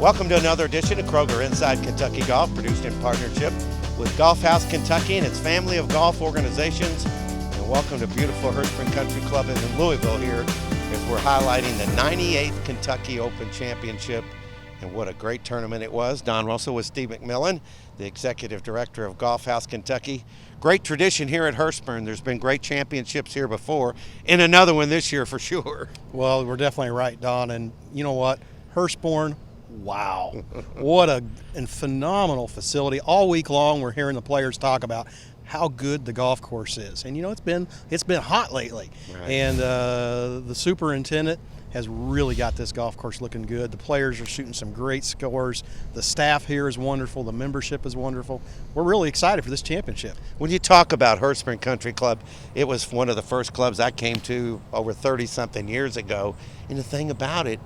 Welcome to another edition of Kroger Inside Kentucky Golf, produced in partnership with Golf House Kentucky and its family of golf organizations. And welcome to beautiful Hurstbourne Country Club in Louisville here as we're highlighting the 98th Kentucky Open Championship. And what a great tournament it was. Don Russell with Steve McMillan, the executive director of Golf House Kentucky. Great tradition here at Hurstbourne. There's been great championships here before, and another one this year for sure. Well, we're definitely right, Don. And you know what? Hurstbourne, wow. What a phenomenal facility. All week long we're hearing the players talk about how good the golf course is. And you know, it's been hot lately. Right. And the superintendent has really got this golf course looking good. The players are shooting some great scores. The staff here is wonderful. The membership is wonderful. We're really excited for this championship. When you talk about Hurstbourne Country Club, it was one of the first clubs I came to over 30-something years ago. And the thing about it,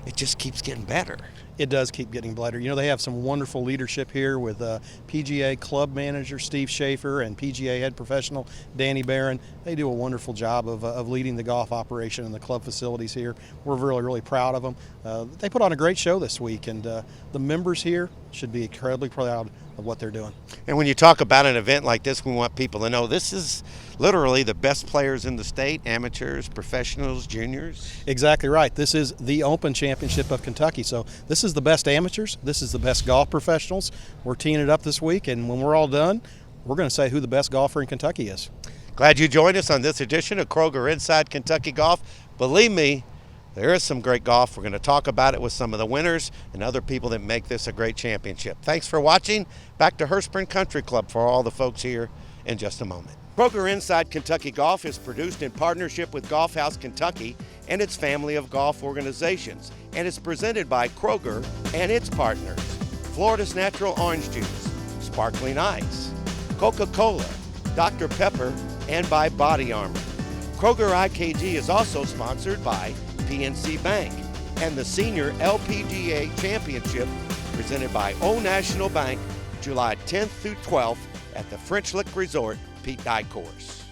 it just keeps getting better. It does keep getting better. You know, they have some wonderful leadership here with PGA club manager Steve Schaefer and PGA head professional Danny Barron. They do a wonderful job of leading the golf operation and the club facilities here. We're really, really proud of them. They put on a great show this week, and the members here should be incredibly proud of what they're doing. And when you talk about an event like this, we want people to know this is literally the best players in the state, amateurs, professionals, juniors. Exactly right. This is the Open Championship of Kentucky. So this is the best amateurs. This is the best golf professionals. We're teeing it up this week, and when we're all done, we're going to say who the best golfer in Kentucky is. Glad you joined us on this edition of Kroger Inside Kentucky Golf. Believe me, there is some great golf. We're going to talk about it with some of the winners and other people that make this a great championship. Thanks for watching. Back to Hurstbourne Country Club for all the folks here in just a moment. Kroger Inside Kentucky Golf is produced in partnership with Golf House Kentucky and its family of golf organizations, and is presented by Kroger and its partners: Florida's Natural Orange Juice, Sparkling Ice, Coca-Cola, Dr. Pepper, and by Body Armor. Kroger IKG is also sponsored by PNC Bank and the Senior LPGA Championship presented by Old National Bank, July 10th through 12th at the French Lick Resort, Pete Dye Course.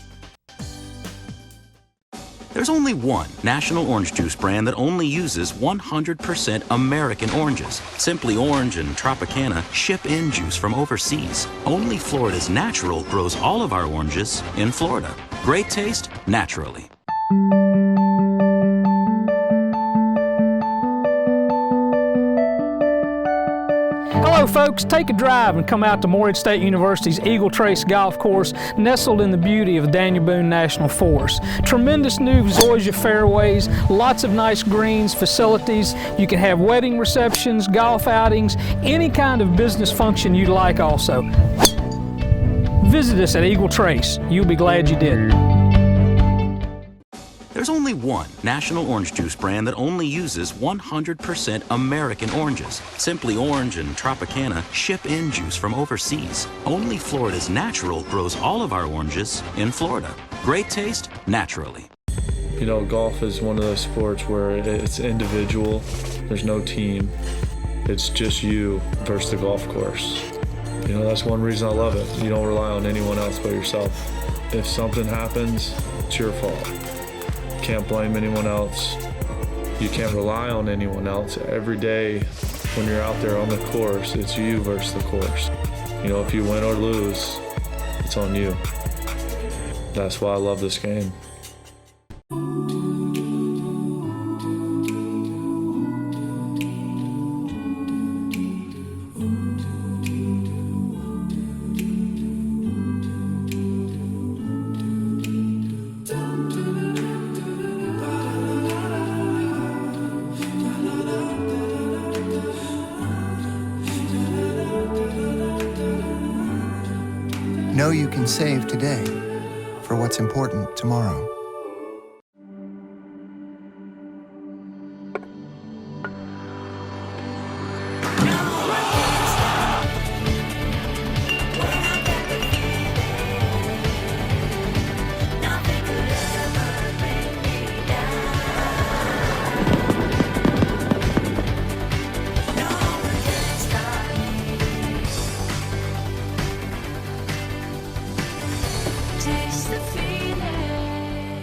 There's only one National Orange Juice brand that only uses 100% American oranges. Simply Orange and Tropicana ship in juice from overseas. Only Florida's Natural grows all of our oranges in Florida. Great taste, naturally. Hello folks, take a drive and come out to Morehead State University's Eagle Trace Golf Course, nestled in the beauty of Daniel Boone National Forest. Tremendous new zoysia fairways, lots of nice greens, facilities. You can have wedding receptions, golf outings, any kind of business function you'd like also. Visit us at Eagle Trace. You'll be glad you did. There's only one National Orange Juice brand that only uses 100% American oranges. Simply Orange and Tropicana ship in juice from overseas. Only Florida's Natural grows all of our oranges in Florida. Great taste, naturally. You know, golf is one of those sports where it's individual. There's no team. It's just you versus the golf course. You know, that's one reason I love it. You don't rely on anyone else but yourself. If something happens, it's your fault. Can't blame anyone else. You can't rely on anyone else. Every day when you're out there on the course, it's you versus the course. You know, if you win or lose, it's on you. That's why I love this game. Know you can save today for what's important tomorrow. Taste the feeling.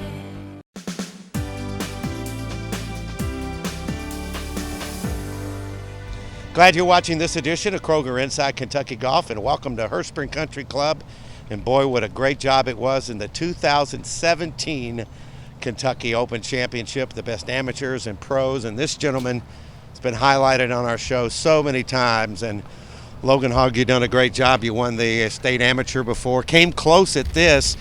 Glad you're watching this edition of Kroger Inside Kentucky Golf, and welcome to Hurstspring Country Club. And boy, what a great job it was in the 2017 Kentucky Open Championship, the best amateurs and pros. And this gentleman has been highlighted on our show so many times. And Logan Hogg, you've done a great job. You won the state amateur before, came close at this,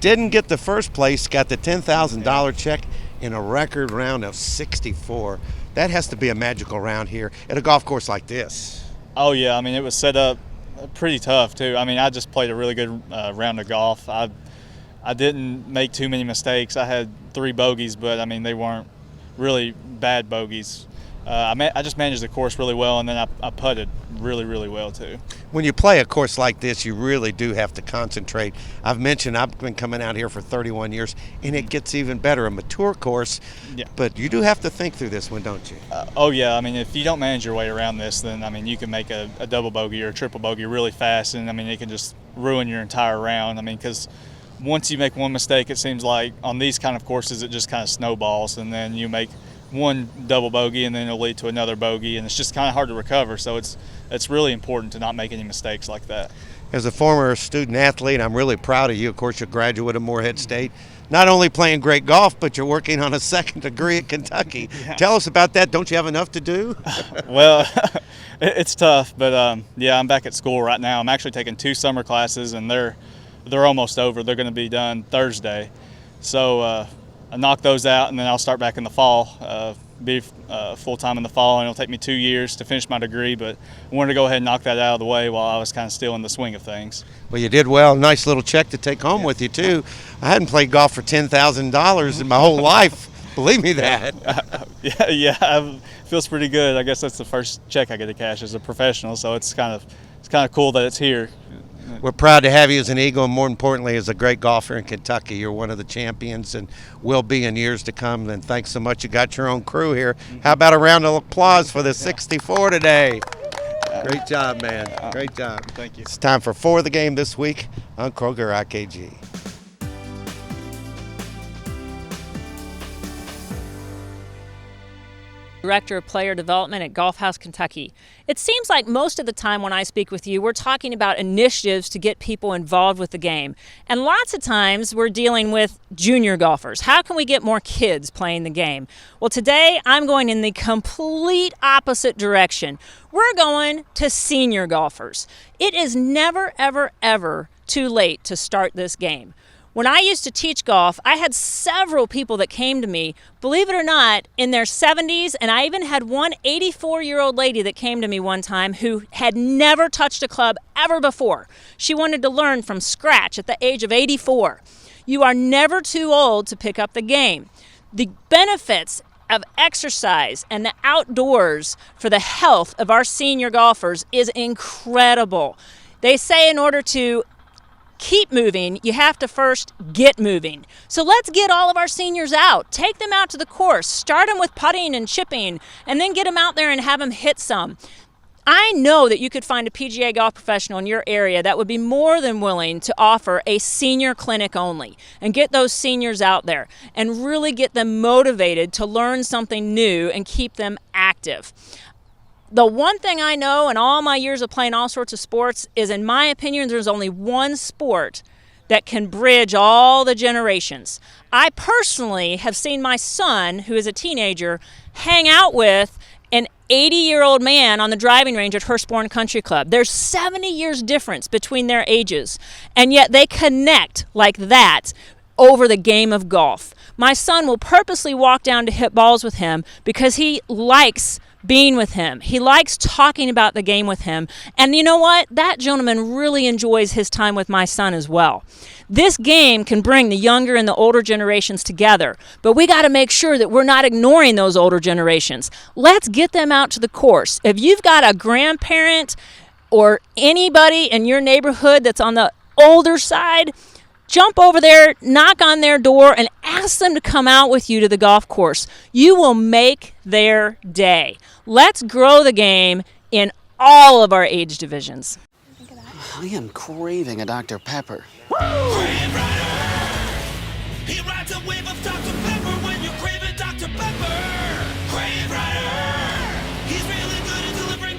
didn't get the first place, got the $10,000 check in a record round of 64. That has to be a magical round here at a golf course like this. Oh yeah, I mean, it was set up pretty tough too. I mean, I just played a really good round of golf. I didn't make too many mistakes. I had 3 bogeys, but I mean, they weren't really bad bogeys. I just managed the course really well, and then I putted really, really well too. When you play a course like this, you really do have to concentrate. I've mentioned I've been coming out here for 31 years, and it gets even better, a mature course. Yeah. But you do have to think through this one, don't you? Oh yeah, I mean, if you don't manage your way around this, then I mean, you can make a double bogey or a triple bogey really fast, and I mean, it can just ruin your entire round. I mean, because once you make one mistake, it seems like on these kind of courses, it just kind of snowballs, and then you make one double bogey and then it'll lead to another bogey, and it's just kind of hard to recover. So it's really important to not make any mistakes like that. As a former student athlete, I'm really proud of you. Of course, you're a graduate of Morehead State. Not only playing great golf, but you're working on a second degree at Kentucky. Yeah. Tell us about that. Don't you have enough to do? Well, it's tough, but yeah, I'm back at school right now. I'm actually taking 2 summer classes, and they're almost over. They're going to be done Thursday. So I knock those out, and then I'll start back in the fall, be full-time in the fall, and it'll take me 2 years to finish my degree, but I wanted to go ahead and knock that out of the way while I was kind of still in the swing of things. Well, you did well. Nice little check to take home with you, too. I hadn't played golf for $10,000 in my whole life. Believe me that. Yeah, it feels pretty good. I guess that's the first check I get to cash as a professional, so it's kind of cool that it's here. We're proud to have you as an Eagle, and more importantly, as a great golfer in Kentucky. You're one of the champions and will be in years to come. And thanks so much. You got your own crew here. How about a round of applause for the 64 today? Great job, man. Great job. Thank you. It's time for 4 of the Game this week on Kroger IKG. Director of Player Development at Golf House Kentucky. It seems like most of the time when I speak with you, we're talking about initiatives to get people involved with the game. And lots of times we're dealing with junior golfers. How can we get more kids playing the game? Well, today I'm going in the complete opposite direction. We're going to senior golfers. It is never, ever, ever too late to start this game. When I used to teach golf, I had several people that came to me, believe it or not, in their 70s, and I even had one 84-year-old lady that came to me one time who had never touched a club ever before. She wanted to learn from scratch at the age of 84. You are never too old to pick up the game. The benefits of exercise and the outdoors for the health of our senior golfers is incredible. They say in order to keep moving, you have to first get moving. So let's get all of our seniors out. Take them out to the course. Start them with putting and chipping, and then get them out there and have them hit some. I know that you could find a PGA golf professional in your area that would be more than willing to offer a senior clinic only and get those seniors out there and really get them motivated to learn something new and keep them active. The one thing I know in all my years of playing all sorts of sports is, in my opinion, there's only one sport that can bridge all the generations. I personally have seen my son, who is a teenager, hang out with an 80-year-old man on the driving range at Hurstbourne Country Club. There's 70 years difference between their ages, and yet they connect like that over the game of golf. My son will purposely walk down to hit balls with him because he likes being with him. He likes talking about the game with him. And you know what? That gentleman really enjoys his time with my son as well. This game can bring the younger and the older generations together, but we got to make sure that we're not ignoring those older generations. Let's get them out to the course. If you've got a grandparent or anybody in your neighborhood that's on the older side, jump over there, knock on their door, and ask them to come out with you to the golf course. You will make their day. Let's grow the game in all of our age divisions. I am craving a Dr. Pepper. Crave Rider! He rides a wave of Dr. Pepper when you're craving Dr. Pepper. Crave Rider! He's really good at delivering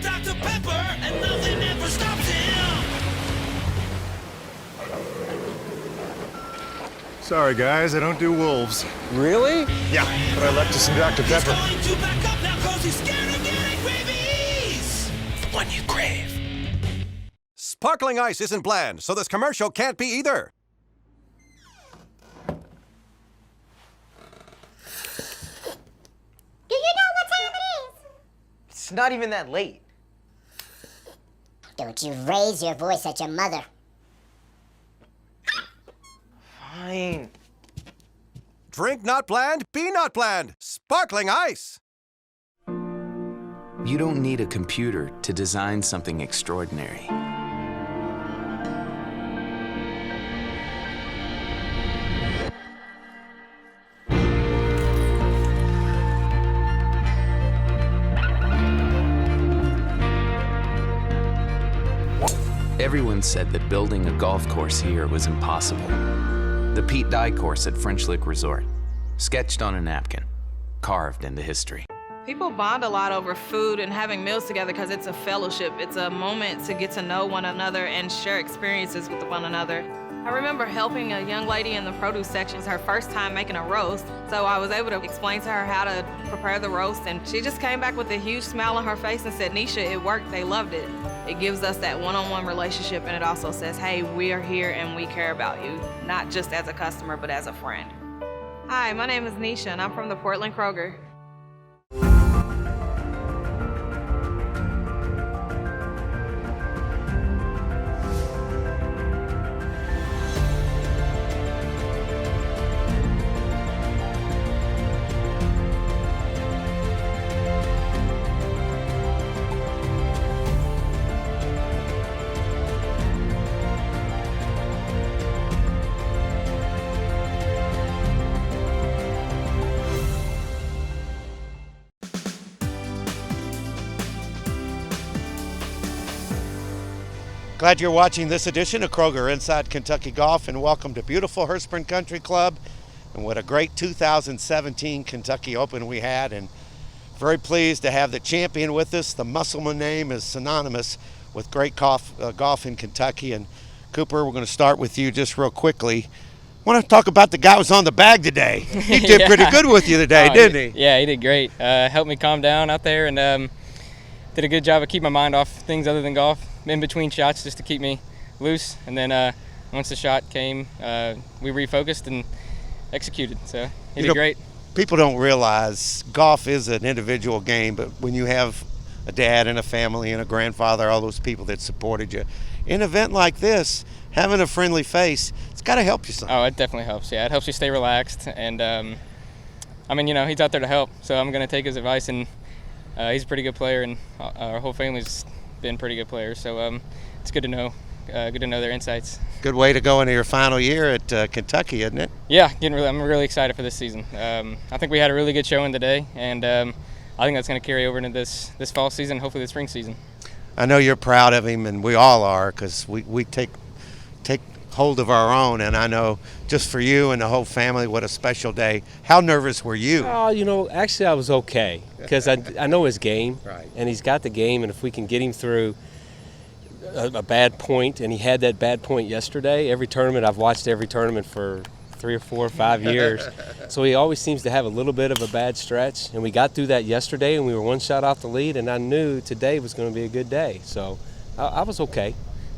Sorry, guys, I don't do wolves. Really? Yeah, but I left us some Dr. Pepper. Going to back up now 'cause he's scared of getting rabies. The one you crave. Sparkling ice isn't bland, so this commercial can't be either. Do you know what time it is? It's not even that late. Don't you raise your voice at your mother. Fine. Drink not bland, be not bland. Sparkling ice. You don't need a computer to design something extraordinary. Everyone said that building a golf course here was impossible. The Pete Dye course at French Lick Resort, sketched on a napkin, carved into history. People bond a lot over food and having meals together because it's a fellowship. It's a moment to get to know one another and share experiences with one another. I remember helping a young lady in the produce section. It was her first time making a roast, so I was able to explain to her how to prepare the roast, and she just came back with a huge smile on her face and said, "Nisha, it worked, they loved it." It gives us that one-on-one relationship, and it also says, hey, we are here and we care about you, not just as a customer, but as a friend. Hi, my name is Nisha, and I'm from the Portland Kroger. Glad you're watching this edition of Kroger Inside Kentucky Golf, and welcome to beautiful Hurstburn Country Club. And what a great 2017 Kentucky Open we had, and very pleased to have the champion with us. The Musselman name is synonymous with great golf in Kentucky. And Cooper, we're going to start with you just real quickly. I want to talk about the guy who was on the bag today. He did Yeah. pretty good with you today, didn't he? Yeah, he did great. Helped me calm down out there, and did a good job of keeping my mind off things other than golf in between shots, just to keep me loose. And then once the shot came, we refocused and executed. So he did great. People don't realize golf is an individual game, but when you have a dad and a family and a grandfather, all those people that supported you, in an event like this, having a friendly face, it's got to help you some. Oh, it definitely helps. Yeah, it helps you stay relaxed. And I mean, he's out there to help, so I'm going to take his advice. And he's a pretty good player, and our whole family's been pretty good players. So it's good to know. Good to know their insights. Good way to go into your final year at Kentucky, isn't it? Yeah, I'm really excited for this season. I think we had a really good showing today, and I think that's going to carry over into this fall season, hopefully the spring season. I know you're proud of him, and we all are, because we take hold of our own. And I know just for you and the whole family, what a special day. How nervous were you? Oh, actually I was okay, because I know his game, right, and he's got the game, and if we can get him through a bad point, and he had that bad point yesterday. Every tournament, I've watched every tournament for 3 or 4 or 5 years. So he always seems to have a little bit of a bad stretch. And we got through that yesterday, and we were 1 shot off the lead, and I knew today was going to be a good day. So I was okay.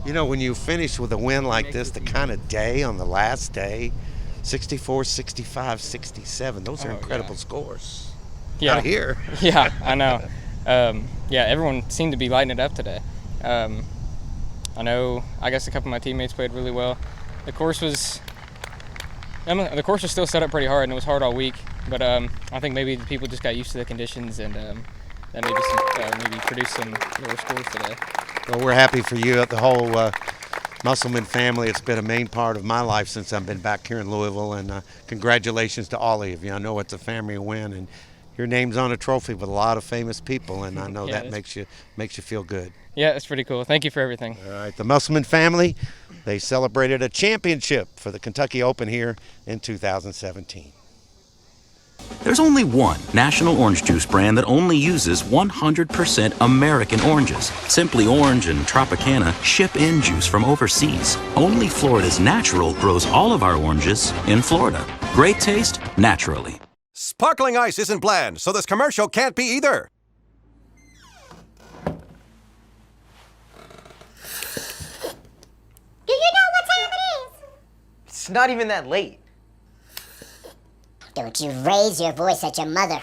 You know, when you finish with a win like this, the kind of day on the last day, 64, 65, 67, those are incredible scores. Yeah. Out here. Yeah, I know. Yeah, everyone seemed to be lighting it up today. I guess a couple of my teammates played really well. The course was still set up pretty hard, and it was hard all week. But I think maybe the people just got used to the conditions, and that maybe produced some lower scores today. Well, we're happy for you, the whole Musselman family. It's been a main part of my life since I've been back here in Louisville, and congratulations to all of you. I know it's a family win, and your name's on a trophy with a lot of famous people, and I know that makes you feel good. Yeah, it's pretty cool. Thank you for everything. All right, the Musselman family, they celebrated a championship for the Kentucky Open here in 2017. There's only one national orange juice brand that only uses 100% American oranges. Simply Orange and Tropicana ship in juice from overseas. Only Florida's Natural grows all of our oranges in Florida. Great taste, naturally. Sparkling ice isn't bland, so this commercial can't be either. Do you know what time it is? It's not even that late. Don't you raise your voice at your mother.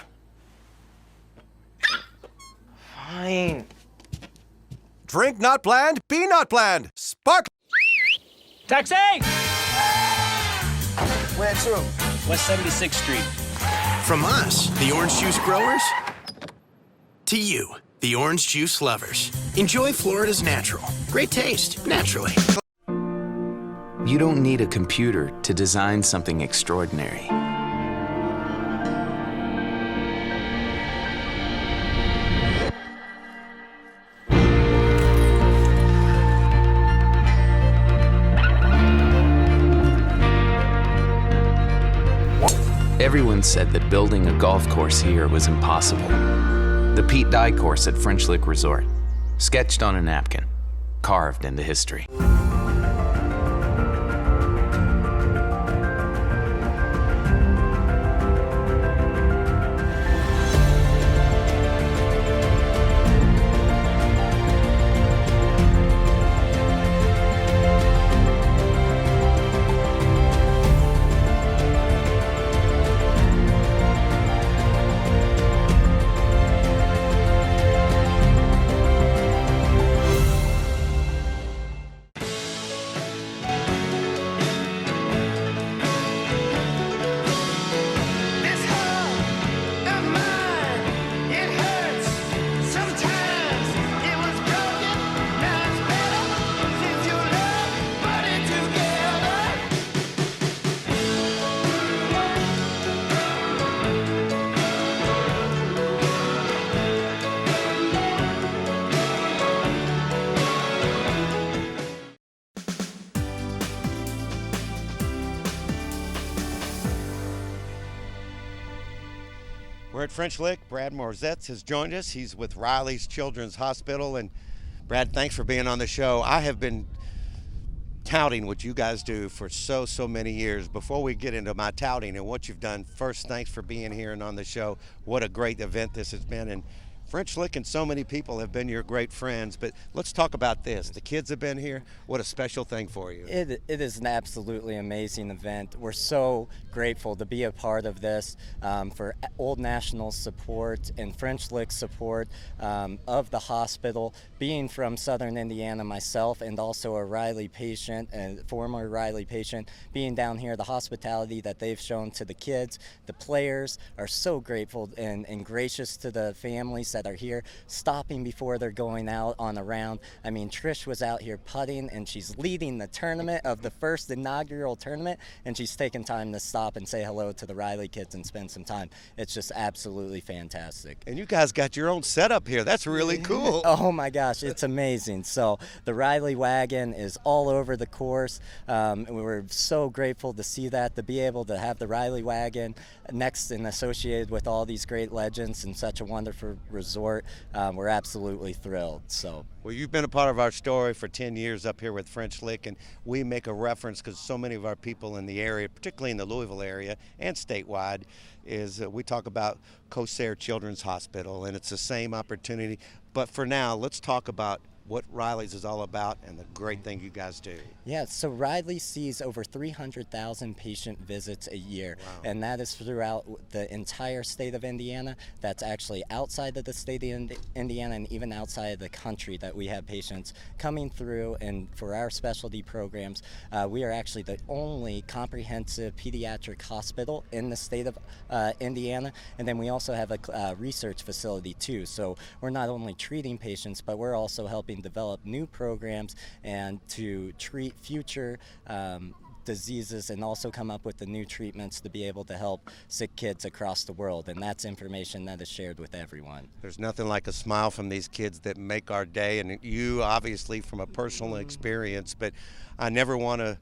Fine. Drink not bland, be not bland. Spark. Taxi! Where to? West 76th Street. From us, the orange juice growers, to you, the orange juice lovers. Enjoy Florida's natural. Great taste, naturally. You don't need a computer to design something extraordinary. Everyone said that building a golf course here was impossible. The Pete Dye course at French Lick Resort, sketched on a napkin, carved into history. We're at French Lick. Brad Morzetz has joined us. He's with Riley's Children's Hospital. And Brad, thanks for being on the show. I have been touting what you guys do for so many years. Before we get into my touting and what you've done, first, thanks for being here and on the show. What a great event this has been. And French Lick and so many people have been your great friends, but let's talk about this. The kids have been here. What a special thing for you. It is an absolutely amazing event. We're so grateful to be a part of this, for Old National's support and French Lick's support of the hospital. Being from Southern Indiana myself and also a Riley patient, and former Riley patient, being down here, the hospitality that they've shown to the kids, the players are so grateful and gracious to the families that are here, stopping before they're going out on a round. I mean, Trish was out here putting, and she's leading the tournament of the first inaugural tournament, and she's taking time to stop and say hello to the Riley kids and spend some time. It's just absolutely fantastic. And you guys got your own setup here. That's really cool. Oh my gosh, it's amazing. So the Riley wagon is all over the course. And we were so grateful to see that, to be able to have the Riley wagon next and associated with all these great legends in such a wonderful resort. We're absolutely thrilled. So. Well, you've been a part of our story for 10 years up here with French Lick, and we make a reference because so many of our people in the area, particularly in the Louisville area and statewide, is we talk about Corsair Children's Hospital, and it's the same opportunity. But for now, let's talk about what Riley's is all about and the great thing you guys do. Yeah, so Riley sees over 300,000 patient visits a year, wow. And that is throughout the entire state of Indiana. That's actually outside of the state of Indiana and even outside of the country that we have patients coming through. And for our specialty programs, we are actually the only comprehensive pediatric hospital in the state of Indiana. And then we also have a research facility too. So we're not only treating patients, but we're also helping develop new programs and to treat future diseases, and also come up with the new treatments to be able to help sick kids across the world. And that's information that is shared with everyone. There's nothing like a smile from these kids that make our day, and you obviously from a personal experience, but I never want to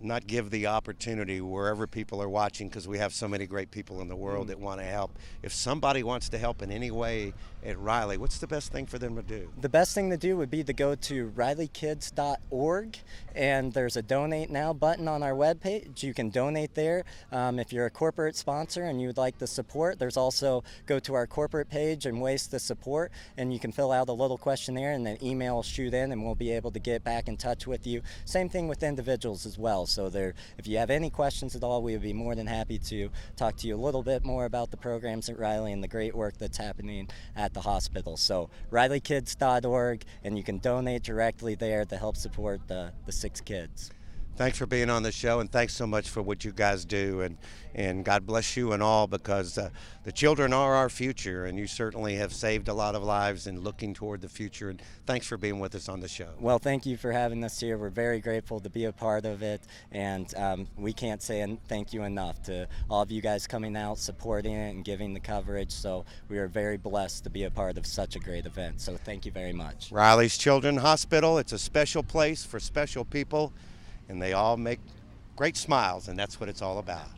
not give the opportunity wherever people are watching, because we have so many great people in the world that want to help. If somebody wants to help in any way at Riley, what's the best thing for them to do? The best thing to do would be to go to rileykids.org, and there's a donate now button on our webpage. You can donate there. If you're a corporate sponsor and you would like the support, there's also go to our corporate page and ways to support, and you can fill out a little questionnaire and then email will shoot in, and we'll be able to get back in touch with you. Same thing with individuals as well. So if you have any questions at all, we would be more than happy to talk to you a little bit more about the programs at Riley and the great work that's happening at the hospital. So rileykids.org, and you can donate directly there to help support the 6 kids. Thanks for being on the show, and thanks so much for what you guys do, and God bless you and all, because the children are our future, and you certainly have saved a lot of lives and looking toward the future, and thanks for being with us on the show. Well, thank you for having us here. We're very grateful to be a part of it, and we can't say thank you enough to all of you guys coming out, supporting it, and giving the coverage. So we are very blessed to be a part of such a great event, so thank you very much. Riley's Children's Hospital, it's a special place for special people, and they all make great smiles, and that's what it's all about.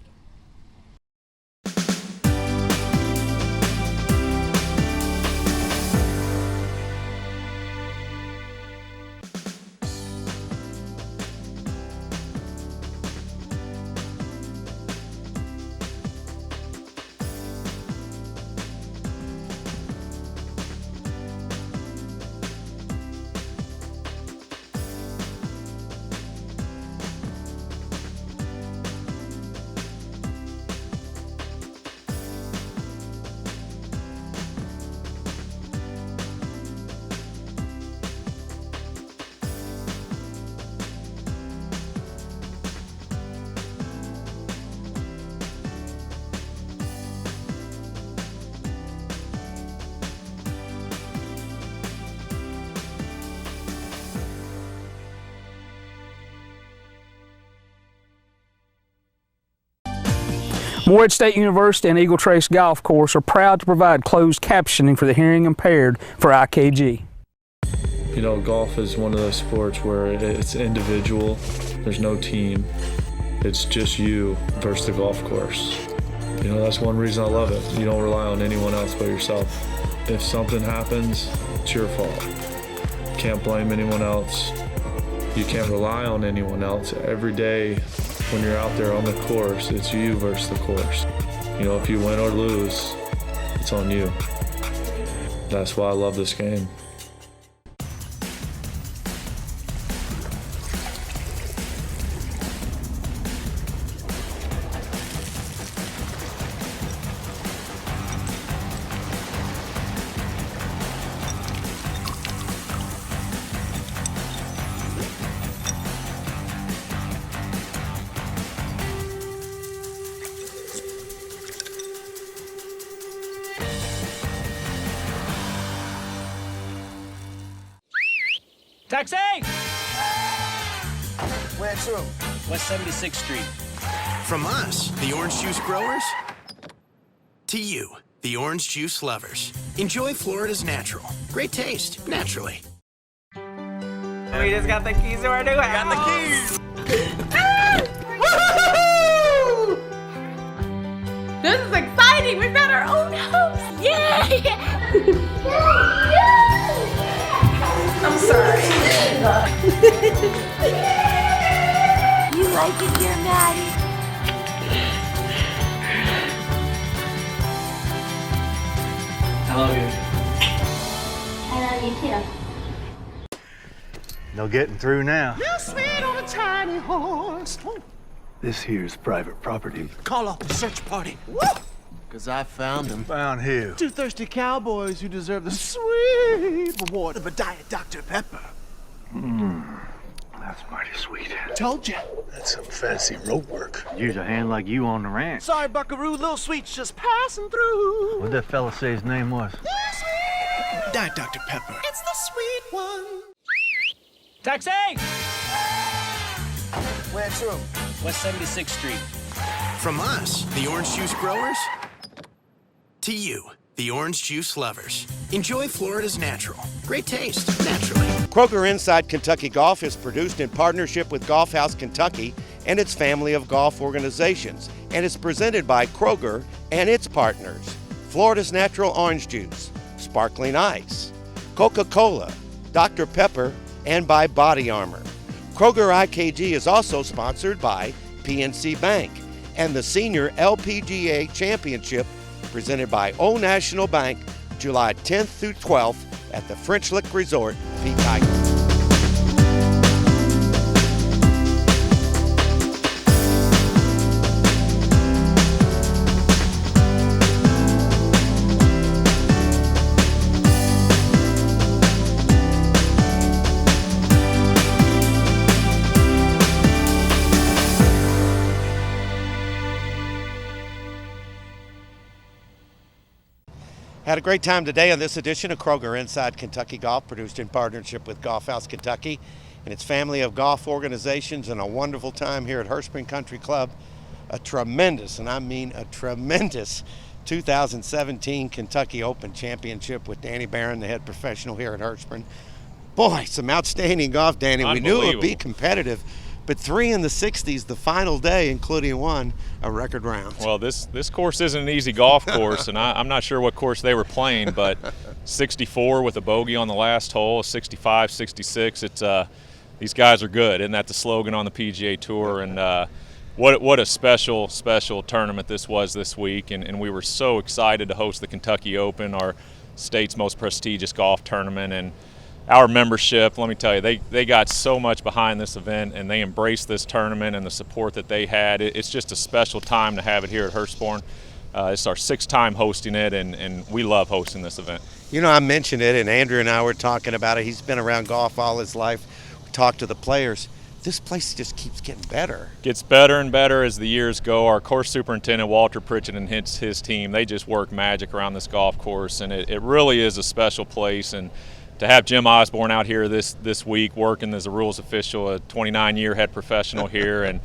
Morehead State University and Eagle Trace Golf Course are proud to provide closed captioning for the hearing impaired for IKG. You know, golf is one of those sports where it's individual. There's no team. It's just you versus the golf course. You know, that's one reason I love it. You don't rely on anyone else but yourself. If something happens, it's your fault. You can't blame anyone else. You can't rely on anyone else. Every day when you're out there on the course, it's you versus the course. You know, if you win or lose, it's on you. That's why I love this game. Taxi! Where to? West 76th Street. From us, the orange juice growers, to you, the orange juice lovers. Enjoy Florida's natural. Great taste, naturally. We just got the keys to our new house. Got the keys. This is exciting. We've got our own house. Yay! I'm sorry. You like it here, Maddie? I love you. I love you too. No getting through now. You sweet on a tiny horse. This here's private property. Call off the search party. Because I found him. Found who? Two thirsty cowboys who deserve the sweet reward of a Diet Dr. Pepper. That's mighty sweet. Told ya. That's some fancy rope work. Use a hand like you on the ranch. Sorry, Buckaroo. Little Sweet's just passing through. What'd that fella say his name was? Diet Dr. Pepper. It's the sweet one. Taxi! Where to? West 76th Street. From us, the orange juice growers, to you, the orange juice lovers. Enjoy Florida's natural. Great taste, naturally. Kroger Inside Kentucky Golf is produced in partnership with Golf House Kentucky and its family of golf organizations, and is presented by Kroger and its partners, Florida's Natural Orange Juice, Sparkling Ice, Coca-Cola, Dr. Pepper, and by Body Armor. Kroger IKG is also sponsored by PNC Bank and the Senior LPGA Championship presented by Old National Bank, July 10th through 12th at the French Lick Resort, Pete Dykes. Had a great time today on this edition of Kroger Inside Kentucky Golf, produced in partnership with Golf House Kentucky and its family of golf organizations, and a wonderful time here at Hurstbourne Country Club. A tremendous, and I mean a tremendous, 2017 Kentucky Open Championship with Danny Barron, the head professional here at Hurstbourne. Boy, some outstanding golf, Danny. We knew it would be competitive, but 3 in the 60s the final day, including one, a record round. Well, this course isn't an easy golf course, and I'm not sure what course they were playing, but 64 with a bogey on the last hole, 65, 66. It's these guys are good. Isn't that the slogan on the PGA Tour? And what a special tournament this was this week, and we were so excited to host the Kentucky Open, our state's most prestigious golf tournament. And our membership, let me tell you, they got so much behind this event, and they embraced this tournament and the support that they had. It's just a special time to have it here at Hurstbourne. It's our 6th time hosting it, and we love hosting this event. You know, I mentioned it, and Andrew and I were talking about it. He's been around golf all his life. We talked to the players. This place just keeps getting better. Gets better and better as the years go. Our course superintendent, Walter Pritchett, and his team, they just work magic around this golf course, and it really is a special place. And to have Jim Osborne out here this week working as a rules official, a 29-year head professional here, and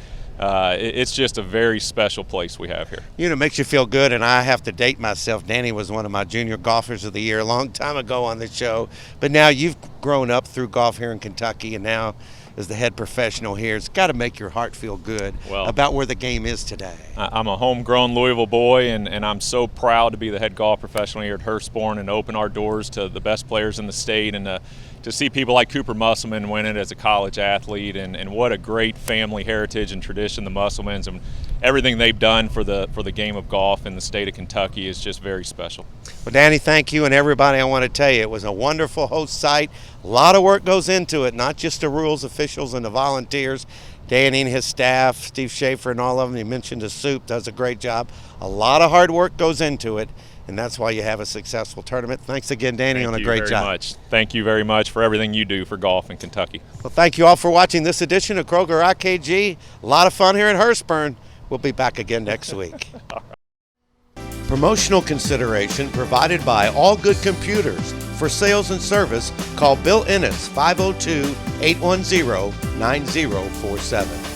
it's just a very special place we have here. You know, it makes you feel good, and I have to date myself. Danny was one of my junior golfers of the year a long time ago on the show, but now you've grown up through golf here in Kentucky, and now as the head professional here, it's got to make your heart feel good about where the game is today. I'm a homegrown Louisville boy, and I'm so proud to be the head golf professional here at Hurstbourne and open our doors to the best players in the state, and to see people like Cooper Musselman win it as a college athlete, and what a great family heritage and tradition the Musselmans, and everything they've done for the game of golf in the state of Kentucky is just very special. Well, Danny, thank you, and everybody, I want to tell you, it was a wonderful host site. A lot of work goes into it, not just the rules officials and the volunteers. Danny and his staff, Steve Schaefer and all of them, you mentioned the soup, does a great job. A lot of hard work goes into it, and that's why you have a successful tournament. Thanks again, Danny, on a great job. Thank you very much for everything you do for golf in Kentucky. Well, thank you all for watching this edition of Kroger IKG. A lot of fun here in Hurstbourne. We'll be back again next week. Promotional consideration provided by All Good Computers. For sales and service, call Bill Ennis, 502-810-9047.